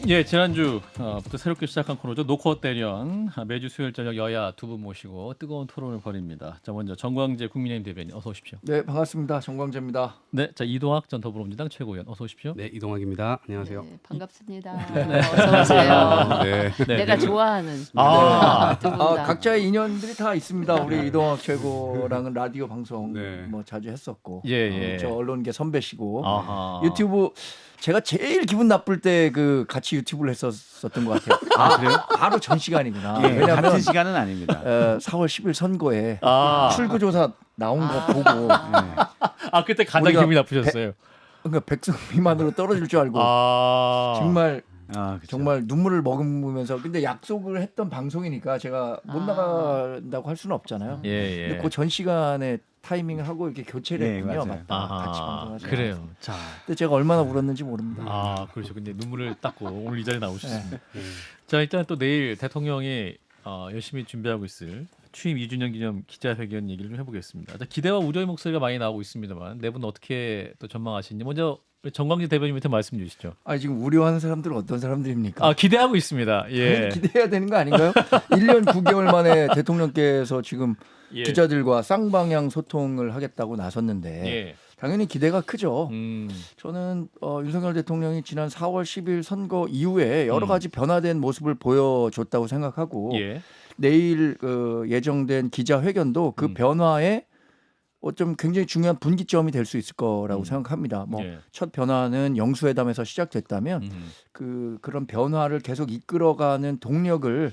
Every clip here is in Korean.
예, 지난주부터 새롭게 시작한 코너죠. 노컷 대련. 매주 수요일 저녁 여야 두 분 모시고 뜨거운 토론을 벌입니다. 자, 먼저 정광재 국민의힘 대변인 어서 오십시오. 네, 반갑습니다. 정광재입니다. 네, 자 이동학 전 더불어민주당 최고위원 어서 오십시오. 네, 이동학입니다. 안녕하세요. 네, 반갑습니다. 어서 오세요. 네. 네. 내가 좋아하는 두 분 아, 다. 각자의 인연들이 다 있습니다. 우리 이동학 최고랑은 라디오 방송 네. 뭐 자주 했었고, 예. 저 언론계 선배시고, 아하. 유튜브 제가 제일 기분 나쁠 때 그 같이 유튜브를 했었던 것 같아요. 아 그래요? 바로 전 시간이구나. 예, 왜냐하면 같은 시간은 아닙니다. 4월 10일 선거에 아. 출구조사 나온 거 보고, 아, 그때 가장 우리가 기분이 나쁘셨어요. 그러니까 백성 미만으로 떨어질 줄 알고 아. 정말. 그쵸. 정말 눈물을 머금으면서 근데 약속을 했던 방송이니까 제가 못 나간다고 할 수는 없잖아요. 예. 근데 그 전 시간에 타이밍을 하고 이렇게 교체를 네, 했군요. 맞아요. 맞다. 같이 아하. 방송하죠. 그래요. 자. 근데 제가 얼마나 울었는지 모릅니다. 아, 그렇죠. 근데 눈물을 닦고 오늘 이 자리에 나오셨습니다. 네. 자, 일단 또 내일 대통령이 열심히 준비하고 있을 취임 2주년 기념 기자회견 얘기를 좀 해보겠습니다. 자, 기대와 우려의 목소리가 많이 나오고 있습니다만 네 분 어떻게 또 전망하시는지 먼저 정광재 대변인부터 말씀 주시죠. 아 지금 우려하는 사람들은 어떤 사람들입니까? 아, 기대하고 있습니다. 예. 당연히 기대해야 되는 거 아닌가요? 1년 9개월 만에 대통령께서 지금 예. 기자들과 쌍방향 소통을 하겠다고 나섰는데 예. 당연히 기대가 크죠. 음. 저는 윤석열 대통령이 지난 4월 10일 선거 이후에 여러 가지 변화된 모습을 보여줬다고 생각하고 예. 내일 예정된 기자회견도 그 변화에 좀 굉장히 중요한 분기점이 될 수 있을 거라고 생각합니다. 뭐 예. 첫 변화는 영수회담에서 시작됐다면 그런 변화를 계속 이끌어가는 동력을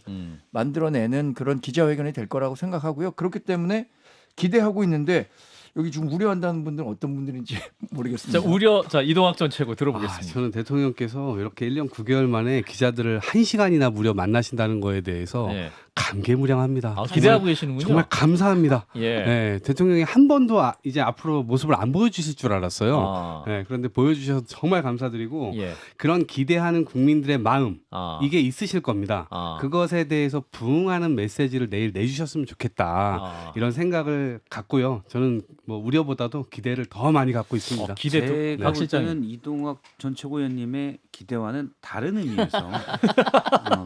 만들어내는 그런 기자회견이 될 거라고 생각하고요. 그렇기 때문에 기대하고 있는데 여기 지금 우려한다는 분들은 어떤 분들인지 모르겠습니다. 자, 이동학 전 최고 들어보겠습니다. 저는 대통령께서 이렇게 1년 9개월 만에 기자들을 1시간이나 무려 만나신다는 거에 대해서 예. 감개무량합니다. 아, 기대하고 계시는군요. 정말 감사합니다. 예. 네, 대통령이 한 번도 이제 앞으로 모습을 안 보여주실 줄 알았어요. 아. 네, 그런데 보여주셔서 정말 감사드리고 예. 그런 기대하는 국민들의 마음 아. 이게 있으실 겁니다. 아. 그것에 대해서 부응하는 메시지를 내일 내주셨으면 좋겠다. 아. 이런 생각을 갖고요. 저는 뭐 우려보다도 기대를 더 많이 갖고 있습니다. 기대 제가 박 볼 실장님. 때는 이동학 전 최고위원님의 기대와는 다른 의미에서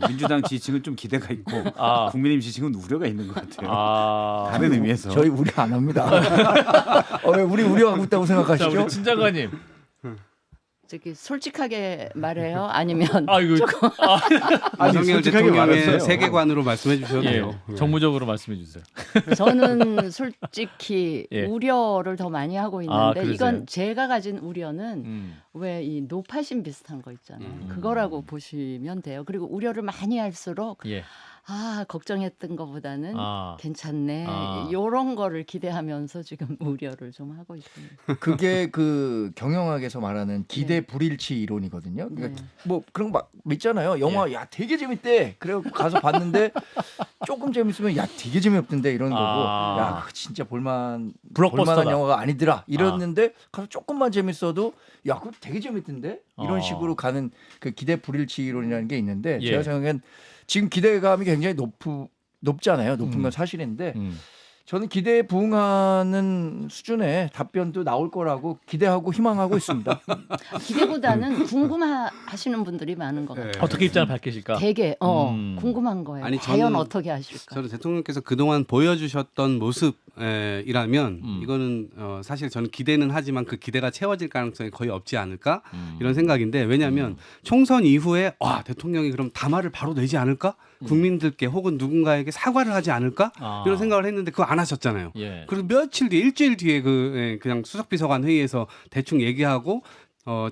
민주당 지지층은 좀 기대가 있고 아. 국민의힘 지지층은 우려가 있는 것 같아요. 아. 다른 의미에서. 저희 우려 안 합니다. 왜 우리 우려하고 있다고 자, 생각하시죠? 우리 진 장관님. 저기 솔직하게 말해요. 아니면 아, 이거 윤석열 솔직하게 대통령의 말했어요. 세계관으로 말씀해 주셔도 예. 돼요. 정무적으로 말씀해 주세요. 저는 솔직히 예. 우려를 더 많이 하고 아, 있는데 그러세요? 이건 제가 가진 우려는 음. 왜 이 노파심 비슷한 거 있잖아요. 그거라고 보시면 돼요. 그리고 우려를 많이 할수록 예. 걱정했던 것보다는 아. 괜찮네. 아. 이런 거를 기대하면서 지금 우려를 좀 하고 있습니다. 그게 그 경영학에서 말하는 기대 불일치 이론이거든요. 그러니까 네. 뭐 그런 거 막 있잖아요. 영화 야 되게 재밌대. 그래갖고 가서 봤는데 조금 재밌으면 야 되게 재미없던데 이러는 거고 아. 야 그거 진짜 볼만한 블록버스터다. 영화가 아니더라 이랬는데 가서 조금만 재밌어도 야 그거 되게 재밌던데 이런 식으로 가는 그 기대 불일치 이론이라는 게 있는데 예. 제가 생각엔 지금 기대감이 굉장히 높잖아요. 높은 건 사실인데 저는 기대에 부응하는 수준의 답변도 나올 거라고 기대하고 희망하고 있습니다. 기대보다는 궁금하시는 분들이 많은 것 같아요. 어떻게 입장을 밝히실까? 되게 궁금한 거예요. 아니, 과연 저는- 어떻게 하실까? 저는 대통령께서 그동안 보여주셨던 모습이라면 이거는 사실 저는 기대는 하지만 그 기대가 채워질 가능성이 거의 없지 않을까 이런 생각인데 왜냐하면 총선 이후에 대통령이 그럼 담화를 바로 내지 않을까? 국민들께 혹은 누군가에게 사과를 하지 않을까? 아. 이런 생각을 했는데 그거 안 하셨잖아요. 예. 그리고 며칠 뒤에 일주일 뒤에 그냥 수석비서관 회의에서 대충 얘기하고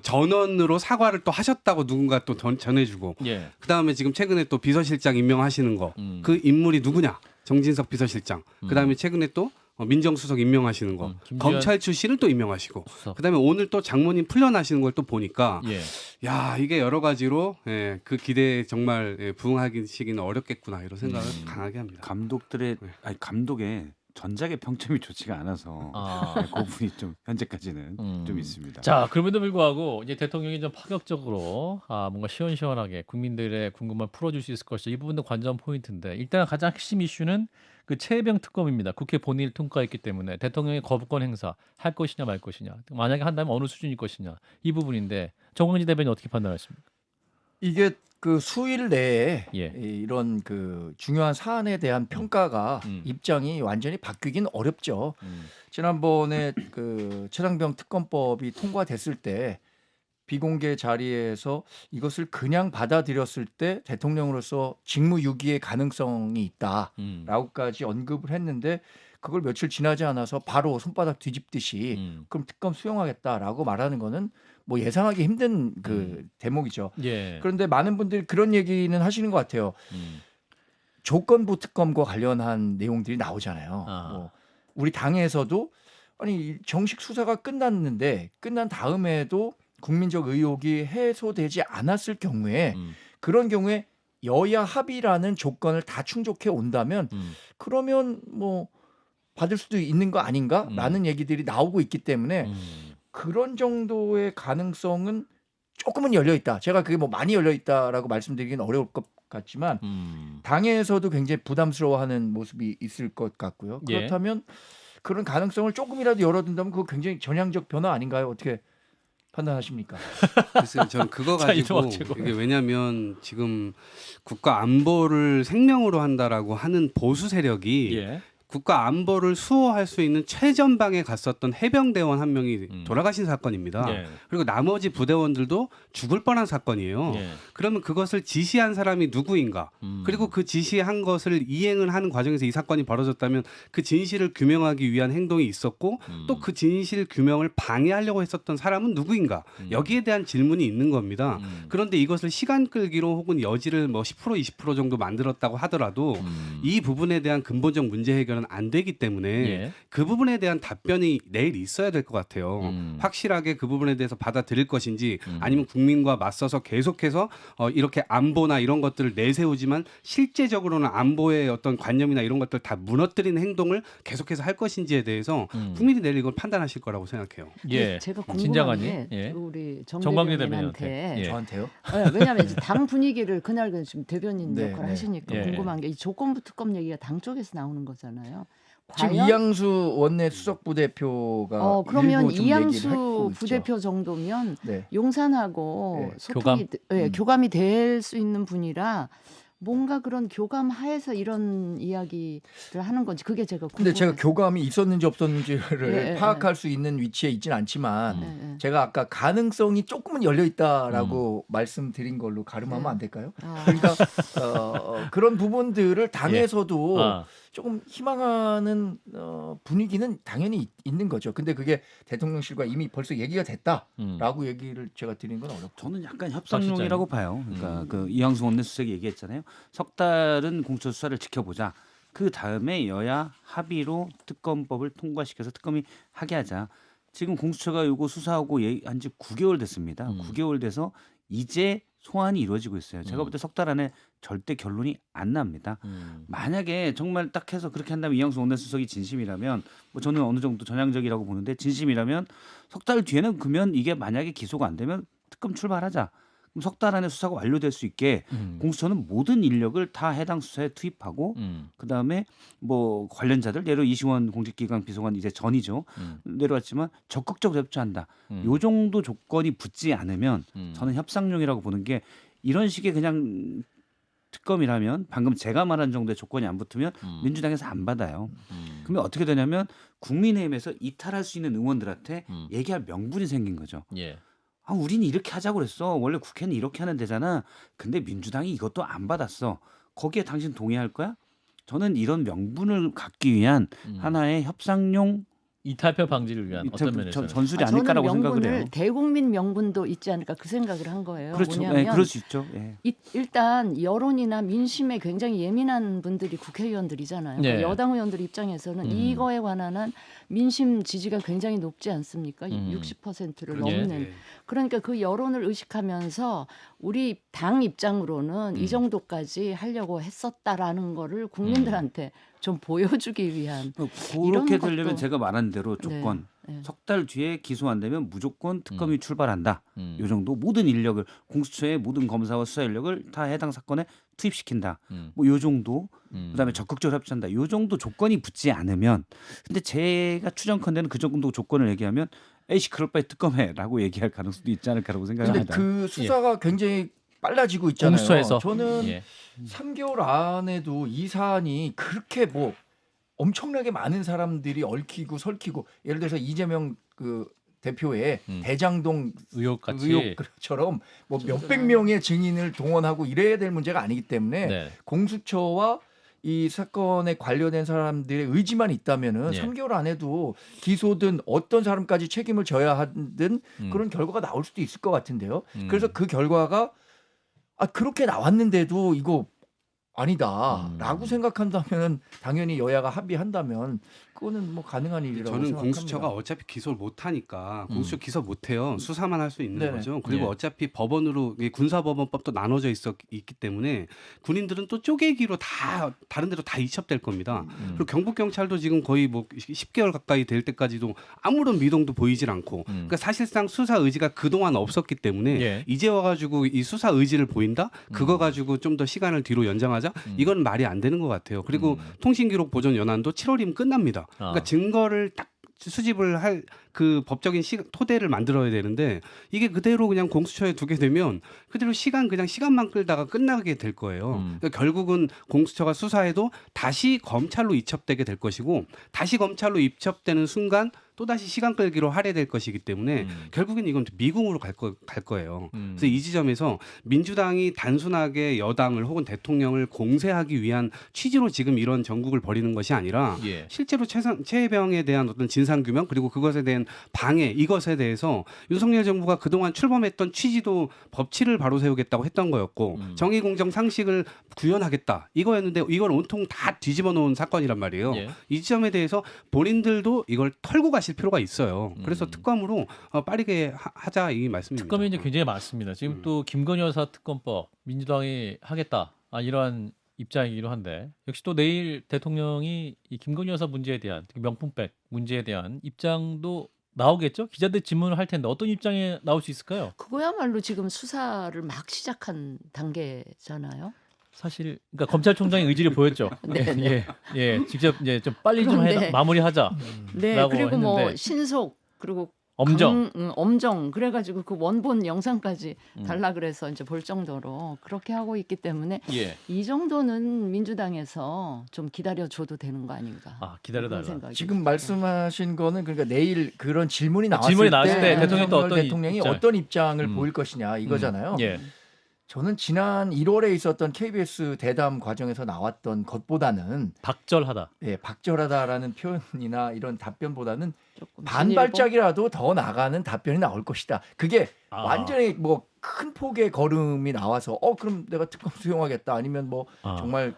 전원으로 사과를 또 하셨다고 누군가 또 전해주고 예. 그다음에 지금 최근에 또 비서실장 임명하시는 거 그 인물이 누구냐 정진석 비서실장 그다음에 최근에 또 민정수석 임명하시는 거 김주현 검찰 출신을 또 임명하시고 수석. 그다음에 오늘 또 장모님 풀려나시는 걸 또 보니까 예. 야 이게 여러 가지로 그 기대에 정말 부응하기는 어렵겠구나 이런 생각을 강하게 합니다. 감독의 전작의 평점이 좋지가 않아서 그 부분이 좀 현재까지는 좀 있습니다. 자, 그럼에도 불구하고 이제 대통령이 좀 파격적으로 뭔가 시원시원하게 국민들의 궁금함을 풀어줄 수 있을 것이다. 이 부분도 관전 포인트인데 일단 가장 핵심 이슈는 그 최혜병 특검입니다. 국회 본회의를 통과했기 때문에 대통령의 거부권 행사 할 것이냐 말 것이냐. 만약에 한다면 어느 수준일 것이냐. 이 부분인데 정광재 대변인 어떻게 판단하십니까? 이게 그 수일 내에 예. 이런 그 중요한 사안에 대한 평가가 입장이 완전히 바뀌긴 어렵죠. 지난번에 그 최상병 특검법이 통과됐을 때 비공개 자리에서 이것을 그냥 받아들였을 때 대통령으로서 직무유기의 가능성이 있다라고까지 언급을 했는데 그걸 며칠 지나지 않아서 바로 손바닥 뒤집듯이 그럼 특검 수용하겠다라고 말하는 거는 뭐 예상하기 힘든 그 대목이죠. 예. 그런데 많은 분들이 그런 얘기는 하시는 것 같아요. 조건부 특검과 관련한 내용들이 나오잖아요. 뭐 우리 당에서도 아니 정식 수사가 끝났는데 끝난 다음에도 국민적 의혹이 해소되지 않았을 경우에 그런 경우에 여야 합의라는 조건을 다 충족해 온다면 그러면 뭐 받을 수도 있는 거 아닌가라는 얘기들이 나오고 있기 때문에 그런 정도의 가능성은 조금은 열려 있다. 제가 그게 뭐 많이 열려 있다라고 말씀드리기는 어려울 것 같지만 당에서도 굉장히 부담스러워하는 모습이 있을 것 같고요. 예. 그렇다면 그런 가능성을 조금이라도 열어둔다면 그거 굉장히 전향적 변화 아닌가요? 어떻게 판단하십니까? 글쎄요, 저는 그거 자, 가지고 이종학 최고. 이게 왜냐하면 지금 국가 안보를 생명으로 한다라고 하는 보수 세력이 예. 국가 안보를 수호할 수 있는 최전방에 갔었던 해병대원 한 명이 돌아가신 사건입니다. 예. 그리고 나머지 부대원들도 죽을 뻔한 사건이에요. 예. 그러면 그것을 지시한 사람이 누구인가? 그리고 그 지시한 것을 이행을 하는 과정에서 이 사건이 벌어졌다면 그 진실을 규명하기 위한 행동이 있었고 또 그 진실 규명을 방해하려고 했었던 사람은 누구인가? 여기에 대한 질문이 있는 겁니다. 그런데 이것을 시간 끌기로 혹은 여지를 뭐 10% 20% 정도 만들었다고 하더라도 이 부분에 대한 근본적 문제 해결은 안 되기 때문에 예. 그 부분에 대한 답변이 내일 있어야 될 것 같아요. 확실하게 그 부분에 대해서 받아들일 것인지 아니면 국민과 맞서서 계속해서 이렇게 안보나 이런 것들을 내세우지만 실제적으로는 안보의 어떤 관념이나 이런 것들 다 무너뜨리는 행동을 계속해서 할 것인지에 대해서 국민이 내일 이걸 판단하실 거라고 생각해요. 예. 제가 진정하니? 궁금한 게 예. 우리 정광재 대변인한테 예. 저한테요? 왜냐하면 이제 당 분위기를 그날 지금 대변인 네, 역할 네. 하시니까 예. 궁금한 게 이 조건부 특검 얘기가 당 쪽에서 나오는 거잖아요. 지금 과연 이양수 원내 수석 부대표가 그러면 일부 좀 얘기를 이양수 하고 있죠. 부대표 정도면 네. 용산하고 네. 소통이 교감이 될 수 있는 분이라 뭔가 그런 교감 하에서 이런 이야기를 하는 건지 그게 제가 근데 제가 궁금해서. 교감이 있었는지 없었는지를 예, 예, 파악할 수 있는 위치에 있지는 않지만 예, 예. 제가 아까 가능성이 조금은 열려 있다라고 말씀드린 걸로 가름하면 네. 안 될까요? 아. 그러니까 그런 부분들을 당에서도 아. 조금 희망하는 분위기는 당연히 있는 거죠. 근데 그게 대통령실과 이미 벌써 얘기가 됐다라고 얘기를 제가 드리는 건 어렵고. 저는 약간 협상용이라고 봐요. 그러니까 그 이양수 원내수석이 얘기했잖아요. 석 달은 공수처 수사를 지켜보자. 그 다음에 여야 합의로 특검법을 통과시켜서 특검이 하게 하자. 지금 공수처가 이거 수사하고 한 지 9개월 됐습니다. 9개월 돼서 이제 소환이 이루어지고 있어요. 제가 볼 때 석 달 안에 절대 결론이 안 납니다. 만약에 정말 딱 해서 그렇게 한다면 이양수 원내수석이 진심이라면 뭐 저는 어느 정도 전향적이라고 보는데 진심이라면 석 달 뒤에는 그러면 이게 만약에 기소가 안 되면 특검 출발하자. 그럼 석 달 안에 수사가 완료될 수 있게 공수처는 모든 인력을 다 해당 수사에 투입하고 그다음에 뭐 관련자들 예를 이시원 공직기강 비서관 이제 전이죠. 내려왔지만 적극적으로 협조한다. 요 정도 조건이 붙지 않으면 저는 협상용이라고 보는 게 이런 식의 그냥 특검이라면 방금 제가 말한 정도의 조건이 안 붙으면 민주당에서 안 받아요. 그러면 어떻게 되냐면 국민의힘에서 이탈할 수 있는 의원들한테 얘기할 명분이 생긴 거죠. 예. 아, 우리는 이렇게 하자고 그랬어. 원래 국회는 이렇게 하는 데잖아. 근데 민주당이 이것도 안 받았어. 거기에 당신 동의할 거야? 저는 이런 명분을 갖기 위한 하나의 협상용 이탈표 방지를 위한 어떤 면에서 전술이 저는 아닐까라고 생각을 명분을 해요. 대국민 명분도 있지 않을까 그 생각을 한 거예요. 그렇죠. 뭐냐면 네, 그럴 수 있죠. 예. 일단 여론이나 민심에 굉장히 예민한 분들이 국회의원들이잖아요. 네. 그러니까 여당 의원들 입장에서는 이거에 관한 한 민심 지지가 굉장히 높지 않습니까? 60%를 예. 넘는. 네. 그러니까 그 여론을 의식하면서 우리 당 입장으로는 이 정도까지 하려고 했었다라는 거를 국민들한테 좀 보여주기 위한 그렇게 이런 되려면 것도- 제가 말한 대로 조건 네. 석 달 뒤에 기소 안 되면 무조건 특검이 출발한다. 요 정도 모든 인력을 공수처의 모든 검사와 수사 인력을 다 해당 사건에 투입시킨다. 뭐 요 정도 그다음에 적극적으로 협조한다. 요 정도 조건이 붙지 않으면 근데 제가 추정컨대는 그 정도 조건을 얘기하면 에이씨 그럴 바에 특검해라고 얘기할 가능성도 있지 않을까라고 근데 생각합니다. 그 수사가 굉장히 빨라지고 있잖아요. 공수처에서 저는 예. 3개월 안에도 이 사안이 그렇게 뭐 엄청나게 많은 사람들이 얽히고 설키고 예를 들어서 이재명 그 대표의 대장동 의혹같이 의혹처럼 뭐 몇백 명의 증인을 동원하고 이래야 될 문제가 아니기 때문에 네. 공수처와 이 사건에 관련된 사람들의 의지만 있다면은 예. 3개월 안에도 기소든 어떤 사람까지 책임을 져야 하든 그런 결과가 나올 수도 있을 것 같은데요. 그래서 그 결과가 그렇게 나왔는데도 이거 아니다라고 생각한다면 당연히 여야가 합의한다면 그거는 뭐 가능한 일이라고 저는 생각합니다. 공수처가 어차피 기소를 못 하니까 공수처 기소 못 해요. 수사만 할 수 있는 네네. 거죠. 그리고 예. 어차피 법원으로 군사법원법도 나눠져 있기 때문에 군인들은 또 쪼개기로 다 다른 데로 다 이첩될 겁니다. 그리고 경북 경찰도 지금 거의 뭐 10개월 가까이 될 때까지도 아무런 미동도 보이질 않고, 그러니까 사실상 수사 의지가 그동안 없었기 때문에 예. 이제 와가지고 이 수사 의지를 보인다? 그거 가지고 좀 더 시간을 뒤로 연장하자? 이건 말이 안 되는 것 같아요. 그리고 통신기록 보존 연한도 7월이면 끝납니다. 그러니까 증거를 딱 수집을 할 그 법적인 토대를 만들어야 되는데 이게 그대로 그냥 공수처에 두게 되면 그대로 그냥 시간만 끌다가 끝나게 될 거예요. 그러니까 결국은 공수처가 수사해도 다시 검찰로 이첩되게 될 것이고, 다시 검찰로 이첩되는 순간 또다시 시간 끌기로 할애될 것이기 때문에 결국엔 이건 미궁으로 갈 거예요. 그래서 이 지점에서 민주당이 단순하게 여당을 혹은 대통령을 공세하기 위한 취지로 지금 이런 전국을 벌이는 것이 아니라 예. 실제로 최혜병에 대한 어떤 진상규명 그리고 그것에 대한 방해, 이것에 대해서 윤석열 정부가 그동안 출범했던 취지도 법치를 바로 세우겠다고 했던 거였고 정의 공정 상식을 구현하겠다 이거였는데 이걸 온통 다 뒤집어 놓은 사건이란 말이에요. 예. 이 지점에 대해서 본인들도 이걸 털고 가실 필요가 있어요. 그래서 특검으로 빠르게 하자 이 말씀입니다. 특검이 이제 굉장히 많습니다. 지금 또 김건희 여사 특검법 민주당이 하겠다 이러한 입장이기도 한데, 역시 또 내일 대통령이 이 김건희 여사 문제에 대한 명품백 문제에 대한 입장도 나오겠죠? 기자들 질문을 할 텐데 어떤 입장에 나올 수 있을까요? 그거야말로 지금 수사를 막 시작한 단계잖아요. 사실 그러니까 검찰총장의 의지를 보였죠. 네, 네. 예, 예, 직접 이제 좀 빨리 좀 그런데- 마무리하자. 네, 라고 그리고 뭐 했는데. 신속 그리고 엄정. 엄정 그래가지고 그 원본 영상까지 달라 그래서 이제 볼 정도로 그렇게 하고 있기 때문에 예. 이 정도는 민주당에서 좀 기다려줘도 되는 거 아닌가. 아, 기다려달라. 그런 생각이 지금 들어요. 말씀하신 거는 그러니까 내일 그런 질문이 나왔을 질문이 나왔을 때 윤석열 대통령이 또 어떤 대통령이 입장? 어떤 입장을 보일 것이냐 이거잖아요. 예. 저는 지난 1월에 있었던 KBS 대담 과정에서 나왔던 것보다는 박절하다. 박절하다라는 표현이나 이런 답변보다는 조금 반발짝이라도 더 나가는 답변이 나올 것이다. 그게 아. 완전히 뭐 큰 폭의 걸음이 나와서 그럼 내가 특검 수용하겠다 아니면 뭐 정말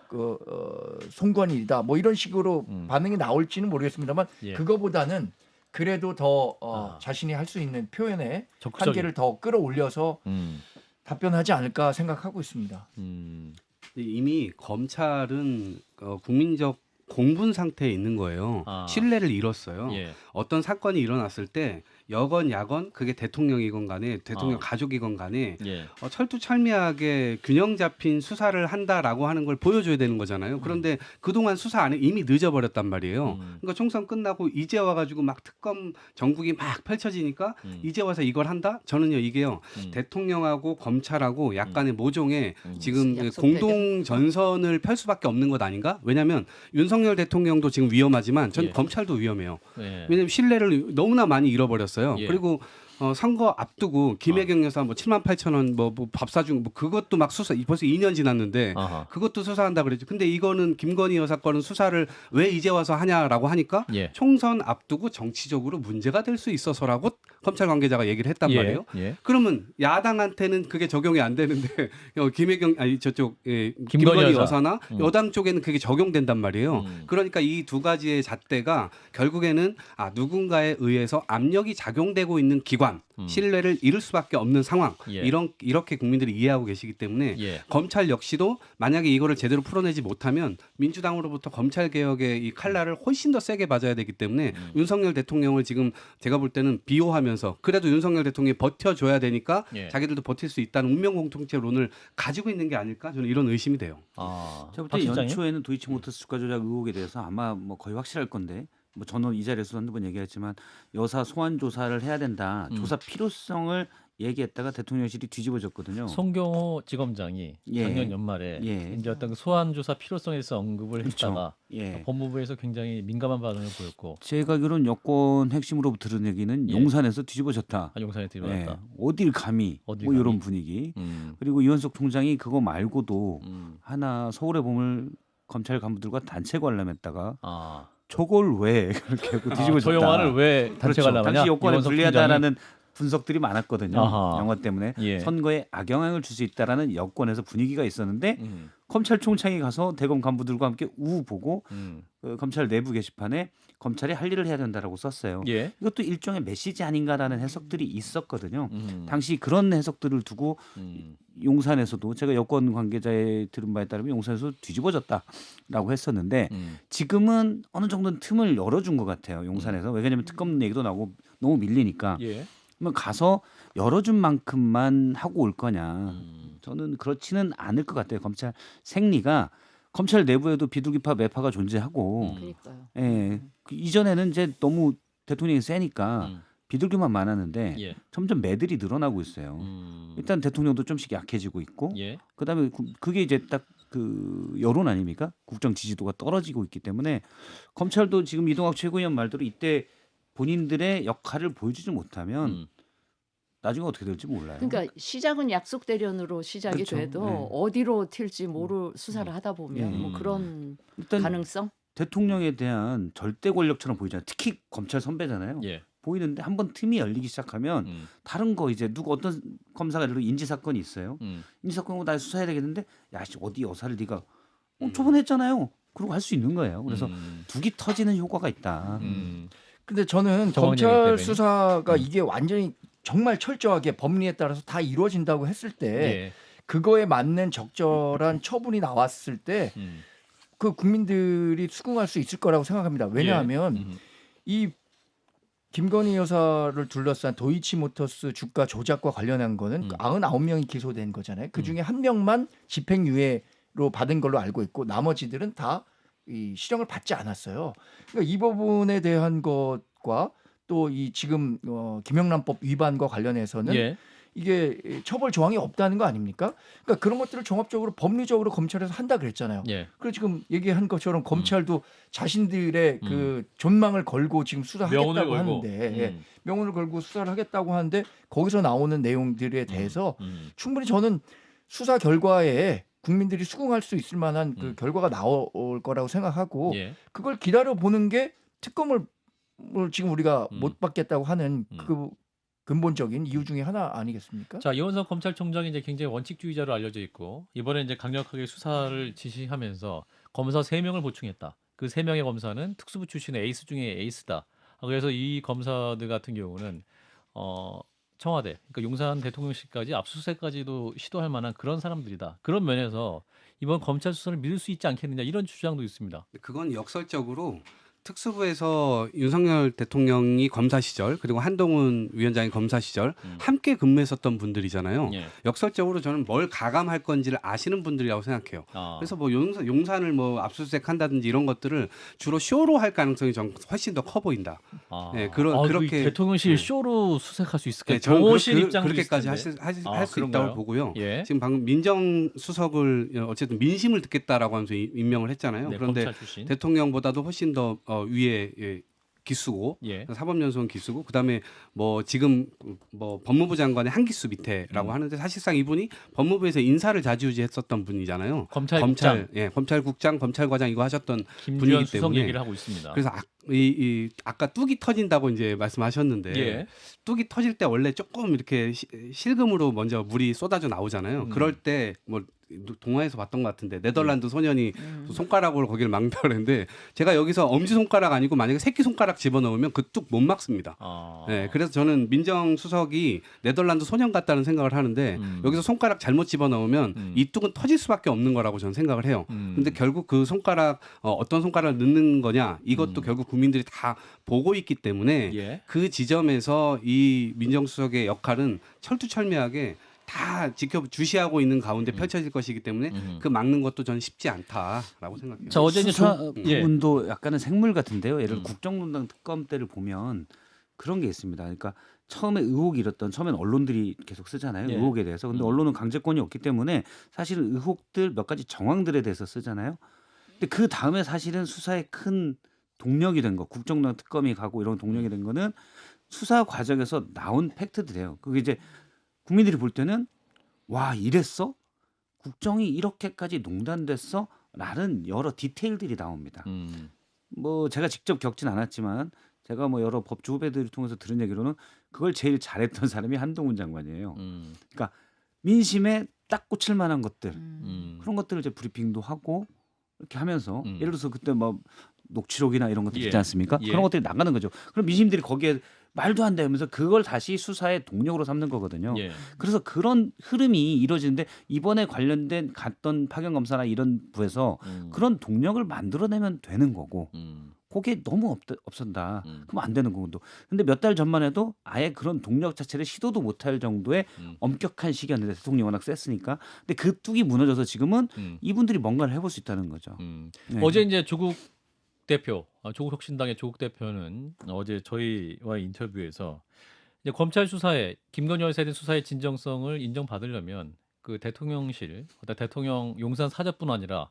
송관일이다 뭐 이런 식으로 반응이 나올지는 모르겠습니다만 예. 그거보다는 그래도 더 자신이 할 수 있는 표현의 적극적인. 한계를 더 끌어올려서 답변하지 않을까 생각하고 있습니다. 이미 검찰은 국민적 공분 상태에 있는 거예요. 신뢰를 잃었어요. 예. 어떤 사건이 일어났을 때 여건 야건 그게 대통령이건 간에 대통령 가족이건 간에 예. 철두철미하게 균형 잡힌 수사를 한다라고 하는 걸 보여줘야 되는 거잖아요. 그런데 그동안 수사 안에 이미 늦어버렸단 말이에요. 그러니까 총선 끝나고 이제 와가지고 막 특검 전국이 막 펼쳐지니까 이제 와서 이걸 한다? 저는요 이게요 대통령하고 검찰하고 약간의 모종의 지금 약속 공동 전선을 펼 수밖에 없는 것 아닌가? 왜냐하면 윤석열 대통령도 지금 위험하지만 전 예. 검찰도 위험해요. 예. 왜냐하면 신뢰를 너무나 많이 잃어버렸어요. 예. 그리고 선거 앞두고 김혜경 여사 뭐 7만 8천 원 뭐 밥 사준 뭐 그것도 막 수사 벌써 2년 지났는데 아하. 그것도 수사한다 그랬죠. 근데 이거는 김건희 여사 건은 수사를 왜 이제 와서 하냐라고 하니까 예. 총선 앞두고 정치적으로 문제가 될 수 있어서라고 검찰 관계자가 얘기를 했단 예. 말이에요. 예. 그러면 야당한테는 그게 적용이 안 되는데 김혜경 저쪽 김건희 김건희 여사. 여사나 여당 쪽에는 그게 적용된단 말이에요. 그러니까 이 두 가지의 잣대가 결국에는 누군가에 의해서 압력이 작용되고 있는 기관 신뢰를 잃을 수밖에 없는 상황 예. 이렇게 국민들이 이해하고 계시기 때문에 예. 검찰 역시도 만약에 이거를 제대로 풀어내지 못하면 민주당으로부터 검찰 개혁의 이 칼날을 훨씬 더 세게 맞아야 되기 때문에 윤석열 대통령을 지금 제가 볼 때는 비호하면서 그래도 윤석열 대통령이 버텨줘야 되니까 예. 자기들도 버틸 수 있다는 운명 공통체론을 가지고 있는 게 아닐까 저는 이런 의심이 돼요. 제가 볼 박 때 실장님? 연초에는 도이치모터스 주가 조작 의혹에 대해서 아마 뭐 거의 확실할 건데 뭐 저는 이 자리에서 한두 번 얘기했지만 여사 소환 조사를 해야 된다. 조사 필요성을 얘기했다가 대통령실이 뒤집어졌거든요. 송경호 지검장이 예. 작년 연말에 예. 이제 어떤 그 소환 조사 필요성에 대해서 언급을 그렇죠. 했다가 예. 법무부에서 굉장히 민감한 반응을 보였고 제가 알기로는 여권 핵심으로 들은 얘기는 예. 용산에서 뒤집어졌다. 용산에 예. 들어갔다. 어딜 감히 어딜 뭐 감히? 이런 분위기. 음. 그리고 이원석 총장이 그거 말고도 음. 하나 서울의 봄을 검찰 간부들과 단체 관람했다가 아. 저걸 왜 그렇게 하고 뒤집어졌다. 저 영화를 왜 단체 그렇죠. 관람하냐? 당시 여권에 이원석 불리하다라는 분석들이 많았거든요. 아하. 영화 때문에 예. 선거에 악영향을 줄 수 있다라는 여권에서 분위기가 있었는데 총장이. 검찰총장이 가서 대검 간부들과 함께 우우 보고 음. 그 검찰 내부 게시판에 검찰이 할 일을 해야 된다라고 썼어요. 예. 이것도 일종의 메시지 아닌가라는 해석들이 있었거든요. 음. 당시 그런 해석들을 두고 음. 용산에서도 제가 여권 관계자의 들은 바에 따르면 용산에서 뒤집어졌다라고 했었는데 지금은 어느 정도는 틈을 열어준 것 같아요. 용산에서 왜냐하면 특검 얘기도 나오고 너무 밀리니까 예. 그러면 가서 열어준 만큼만 하고 올 거냐? 음. 저는 그렇지는 않을 것 같아요. 검찰 생리가 검찰 내부에도 비둘기파 매파가 존재하고, 그러니까요. 예, 그 이전에는 이제 너무 대통령이 세니까 음. 비둘기만 많았는데 예. 점점 매들이 늘어나고 있어요. 일단 대통령도 좀씩 약해지고 있고, 예. 그다음에 그게 이제 딱 그 여론 아닙니까? 국정 지지도가 떨어지고 있기 때문에 검찰도 지금 이동학 최고위원 말대로 이때 본인들의 역할을 보여주지 못하면 음. 나중에 어떻게 될지 몰라요. 그러니까 시작은 약속 대련으로 시작이 그렇죠. 돼도 네. 어디로 튈지 수사를 하다 보면 예. 뭐 그런 일단 가능성? 대통령에 대한 절대 권력처럼 보이잖아요. 특히 검찰 선배잖아요. 예. 보이는데 한번 틈이 열리기 시작하면 음. 다른 거 이제 누구 어떤 검사가 예를 들어 인지 사건이 있어요. 인지 사건 나 수사해야 되겠는데 야씨 어디 여사를 네가 저번에 했잖아요. 그러고 할 수 있는 거예요. 그래서 둑이 터지는 효과가 있다. 근데 저는 정황 얘기 검찰 때문에. 수사가 이게 완전히 정말 철저하게 법리에 따라서 다 이루어진다고 했을 때 예. 그거에 맞는 적절한 처분이 나왔을 때 그 국민들이 수긍할 수 있을 거라고 생각합니다. 왜냐하면 이 김건희 여사를 둘러싼 도이치모터스 주가 조작과 관련한 거는 99명이 기소된 거잖아요. 그중에 한 명만 집행유예로 받은 걸로 알고 있고 나머지들은 다 이 실형을 받지 않았어요. 그러니까 이 부분에 대한 것과 또 이 지금 김영란법 위반과 관련해서는 예. 이게 처벌 조항이 없다는 거 아닙니까? 그러니까 그런 것들을 종합적으로 법리적으로 검찰에서 한다 그랬잖아요. 예. 그리고 지금 얘기한 것처럼 검찰도 자신들의 그 존망을 걸고 지금 명운을 수사하겠다고 걸고. 하는데 예, 명운을 걸고 수사를 하겠다고 하는데 거기서 나오는 내용들에 대해서 충분히 저는 수사 결과에 국민들이 수긍할 수 있을 만한 그 결과가 나올 거라고 생각하고 예. 그걸 기다려 보는 게 특검을 지금 우리가 못 받겠다고 하는 그 근본적인 이유 중에 하나 아니겠습니까? 자, 이원석 검찰총장이 이제 굉장히 원칙주의자로 알려져 있고 이번에 이제 강력하게 수사를 지시하면서 검사 3명을 보충했다. 그 3명의 검사는 특수부 출신의 에이스 중에 에이스다. 그래서 이 검사들 같은 경우는 청와대, 그러니까 용산 대통령실까지 압수수색까지도 시도할 만한 그런 사람들이다. 그런 면에서 이번 검찰 수사를 믿을 수 있지 않겠느냐 이런 주장도 있습니다. 그건 역설적으로 특수부에서 윤석열 대통령이 검사 시절 그리고 한동훈 위원장이 검사 시절 함께 근무했었던 분들이잖아요. 예. 역설적으로 저는 뭘 가감할 건지를 아시는 분들이라고 생각해요. 그래서 뭐 용산을 뭐 압수수색 한다든지 이런 것들을 주로 쇼로 할 가능성이 전 훨씬 더 커 보인다. 네, 그렇게 대통령실 쇼로 수색할 수 있을까요? 네, 저는 경호실 입장도 그렇게까지 있을 할 텐데. 수 있다고 보고요. 예. 지금 방금 민정수석을 어쨌든 민심을 듣겠다라고 하면서 임명을 했잖아요. 네, 그런데 검찰 출신. 대통령보다도 훨씬 더 위에 기수고 예. 사법연수원 기수고 그다음에 뭐 지금 뭐 법무부 장관의 한 기수 밑에라고 하는데 사실상 이분이 법무부에서 인사를 좌지우지했었던 분이잖아요. 검찰국장, 검찰과장 이거 하셨던 김주현 분이기 수석 때문에 얘기를 하고 있습니다. 그래서 아까 뚝이 터진다고 이제 말씀하셨는데 예. 뚝이 터질 때 원래 조금 이렇게 실금으로 먼저 물이 쏟아져 나오잖아요. 그럴 때 뭐 동화에서 봤던 것 같은데 네덜란드 소년이 손가락으로 거기를 막는다고 그랬는데 제가 여기서 엄지손가락 아니고 만약에 새끼손가락 집어넣으면 그 뚝 못 막습니다. 네, 그래서 저는 민정수석이 네덜란드 소년 같다는 생각을 하는데 여기서 손가락 잘못 집어넣으면 이 뚝은 터질 수밖에 없는 거라고 저는 생각을 해요. 근데 결국 그 손가락 어떤 손가락을 넣는 거냐 이것도 결국 국민들이 다 보고 있기 때문에 예. 그 지점에서 이 민정수석의 역할은 철두철미하게 다 주시하고 있는 가운데 펼쳐질 것이기 때문에 그 막는 것도 저는 쉽지 않다라고 생각해요. 자, 어제 이제 수사 예. 부분도 약간은 생물 같은데요. 예를 들어 국정농단 특검 때를 보면 그런 게 있습니다. 그러니까 처음에 의혹이 일었던 처음엔 언론들이 계속 쓰잖아요. 예. 의혹에 대해서. 근데 언론은 강제권이 없기 때문에 사실은 의혹들 몇 가지 정황들에 대해서 쓰잖아요. 근데 그 다음에 사실은 수사에 큰 동력이 된 거, 국정농단 특검이 가고 이런 동력이 된 거는 수사 과정에서 나온 팩트들이에요. 그게 이제 국민들이 볼 때는 와 이랬어? 국정이 이렇게까지 농단됐어? 라는 여러 디테일들이 나옵니다. 뭐 제가 직접 겪진 않았지만 제가 뭐 여러 법조 후배들을 통해서 들은 얘기로는 그걸 제일 잘했던 사람이 한동훈 장관이에요. 그러니까 민심에 딱 꽂힐 만한 것들 그런 것들을 이제 브리핑도 하고 이렇게 하면서 예를 들어서 그때 뭐 녹취록이나 이런 것들 예. 있지 않습니까? 예. 그런 것들이 나가는 거죠. 그럼 민심들이 거기에 말도 안 되면서 그걸 다시 수사의 동력으로 삼는 거거든요. 예. 그래서 그런 흐름이 이루어지는데 이번에 관련된 갔던 파견 검사나 이런 부에서 그런 동력을 만들어내면 되는 거고 그게 너무 없었다. 그럼 안 되는 거고. 근데 몇 달 전만 해도 아예 그런 동력 자체를 시도도 못할 정도의 엄격한 시기였는데 대통령이 워낙 셌으니까. 근데 그 뚝이 무너져서 지금은 이분들이 뭔가를 해볼 수 있다는 거죠. 네. 어제 이제 조국 대표, 조국 혁신당의 조국 대표는 어제 저희와 인터뷰에서 이제 검찰 수사에 김건희 여사에 대한 수사의 진정성을 인정받으려면 그 대통령실, 대통령 용산 사저뿐 아니라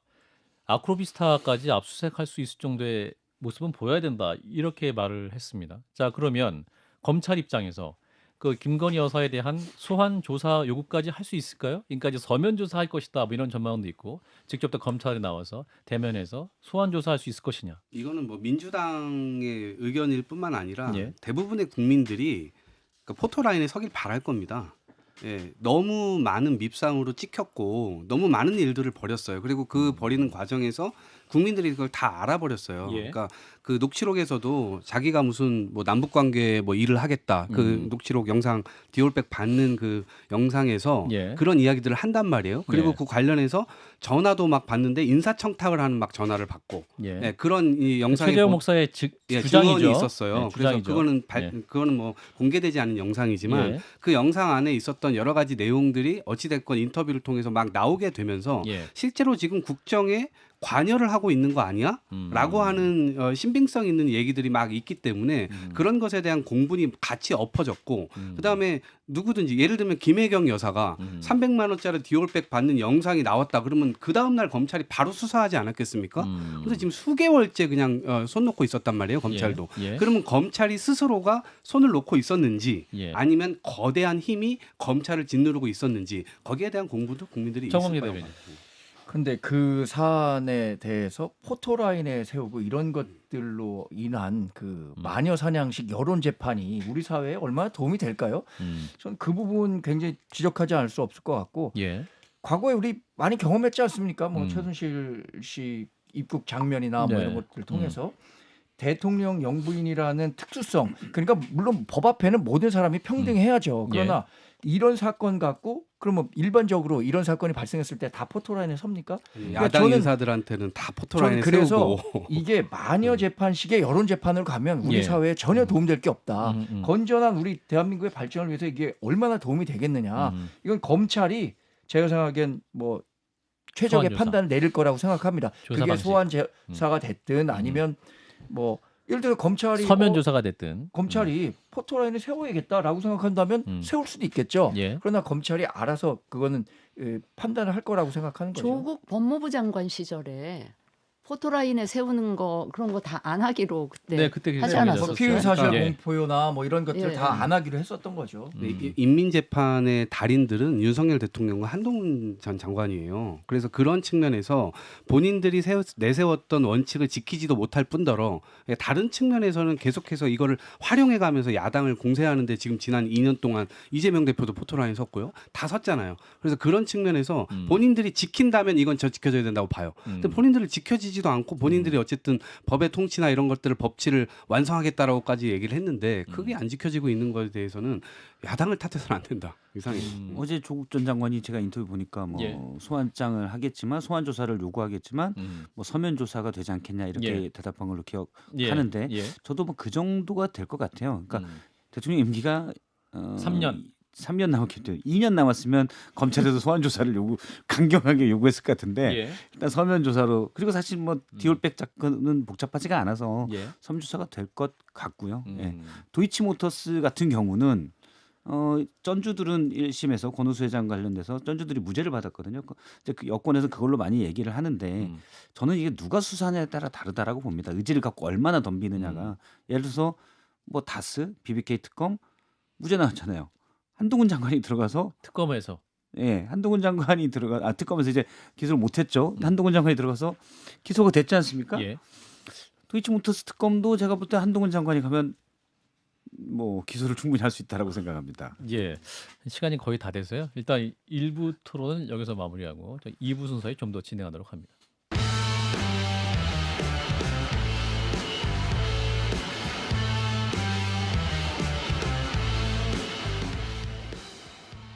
아크로비스타까지 압수수색할 수 있을 정도의 모습은 보여야 된다 이렇게 말을 했습니다. 자 그러면 검찰 입장에서 그 김건희 여사에 대한 소환 조사 요구까지 할 수 있을까요? 그러니까 서면 조사할 것이다 뭐 이런 전망도 있고 직접 또 검찰에 나와서 대면해서 소환 조사할 수 있을 것이냐? 이거는 뭐 민주당의 의견일 뿐만 아니라 예. 대부분의 국민들이 그 포토라인에 서길 바랄 겁니다. 예, 너무 많은 밉상으로 찍혔고 너무 많은 일들을 벌였어요. 그리고 그 벌이는 과정에서 국민들이 그걸 다 알아버렸어요. 예. 그러니까 그 녹취록에서도 자기가 무슨 뭐 남북 관계 뭐 일을 하겠다. 그 녹취록 영상 디올백 받는 그 영상에서 예. 그런 이야기들을 한단 말이에요. 그리고 예. 그 관련해서 전화도 막 받는데 인사청탁을 하는 막 전화를 받고 예. 예, 그런 이 영상에 최재형 보- 목사의 예, 주장이죠. 증언이 있었어요. 네, 그래서 주장이죠. 그거는 뭐 공개되지 않은 영상이지만 예. 그 영상 안에 있었던 여러 가지 내용들이 어찌됐건 인터뷰를 통해서 막 나오게 되면서 예. 실제로 지금 국정에 관여를 하고 있는 거 아니야? 라고 하는 신빙성 있는 얘기들이 막 있기 때문에 그런 것에 대한 공분이 같이 엎어졌고 그다음에 누구든지 예를 들면 김혜경 여사가 300만 원짜리 디올백 받는 영상이 나왔다 그러면 그 다음 날 검찰이 바로 수사하지 않았겠습니까? 그래서 지금 수개월째 그냥 손 놓고 있었단 말이에요, 검찰도. 예. 그러면 검찰이 스스로가 손을 놓고 있었는지 예. 아니면 거대한 힘이 검찰을 짓누르고 있었는지 거기에 대한 공부도 국민들이 있을 정광재 거예요. 대변인. 근데 그 사안에 대해서 포토라인에 세우고 이런 것들로 인한 그 마녀 사냥식 여론 재판이 우리 사회에 얼마나 도움이 될까요? 저는 그 부분 굉장히 지적하지 않을 수 없을 것 같고 예. 과거에 우리 많이 경험했지 않습니까? 뭐 음. 최순실 씨 입국 장면이나 뭐 네. 이런 것들을 통해서 대통령 영부인이라는 특수성 그러니까 물론 법 앞에는 모든 사람이 평등해야죠. 그러나 이런 사건 갖고 그러면 일반적으로 이런 사건이 발생했을 때 다 포토라인에 섭니까? 그러니까 야당 저는- 인사들한테는 다 포토라인에 저는 그래서 세우고 이게 마녀 재판식의 여론 재판을 가면 우리 예. 사회에 전혀 도움될 게 없다. 음. 건전한 우리 대한민국의 발전을 위해서 이게 얼마나 도움이 되겠느냐. 이건 검찰이 제가 생각하기엔 뭐 최적의 소환조사. 판단을 내릴 거라고 생각합니다. 조사 그게 방식. 소환 조사가 됐든 아니면 뭐 예를 들어 검찰이 서면 조사가 됐든 검찰이 포토라인을 세워야겠다라고 생각한다면 세울 수도 있겠죠. 예. 그러나 검찰이 알아서 그거는 판단을 할 거라고 생각하는 거죠. 조국 법무부 장관 시절에 포토라인에 세우는 거 그런 거 다 안 하기로 그때 네, 그때 하지 기사가 않았었어요? 뭐 피의 사실 예. 공표나 뭐 이런 것들 예. 다 안 하기로 했었던 거죠. 이 인민재판의 달인들은 윤석열 대통령과 한동훈 전 장관이에요. 그래서 그런 측면에서 본인들이 내세웠던 원칙을 지키지도 못할 뿐더러 다른 측면에서는 계속해서 이거를 활용해가면서 야당을 공세하는데 지금 지난 2년 동안 이재명 대표도 포토라인 섰고요. 다 섰잖아요. 그래서 그런 측면에서 본인들이 지킨다면 이건 저 지켜져야 된다고 봐요. 근데 본인들을 지켜지지도 않고 본인들이 어쨌든 법의 통치나 이런 것들을 법치를 완성하겠다라고까지 얘기를 했는데 그게 안 지켜지고 있는 것에 대해서는 야당을 탓해서는 안 된다. 이상해요. 어제 조국 전 장관이 제가 인터뷰 보니까 뭐 예. 소환장을 하겠지만 소환 조사를 요구하겠지만 뭐 서면 조사가 되지 않겠냐 이렇게 예. 대답한 걸로 예. 기억하는데 예. 저도 뭐 그 정도가 될 것 같아요. 그러니까 대통령 임기가 3년. 3년 남았겠죠. 2년 남았으면 검찰에서 소환 조사를 강경하게 요구했을 것 같은데 예. 일단 서면 조사로 그리고 사실 뭐 디올백 사건은 복잡하지가 않아서 예. 서면 조사가 될 것 같고요. 예. 음. 도이치모터스 같은 경우는 전주들은 1심에서 권오수 회장 관련돼서 전주들이 무죄를 받았거든요. 이제 그 여권에서 그걸로 많이 얘기를 하는데 저는 이게 누가 수사냐에 따라 다르다라고 봅니다. 의지를 갖고 얼마나 덤비느냐가. 예를 들어서 뭐 다스, BBK 특검 무죄 나왔잖아요. 한동훈 장관이 들어가서 특검에서 한동훈 장관이 특검에서 이제 기소를 못했죠. 한동훈 장관이 들어가서 기소가 됐지 않습니까? 예. 도이치모터스 특검도 제가 볼 때 한동훈 장관이 가면 뭐 기소를 충분히 할 수 있다라고 생각합니다. 예. 시간이 거의 다 돼서요. 일단 1부 토론은 여기서 마무리하고 2부 순서에 좀 더 진행하도록 합니다.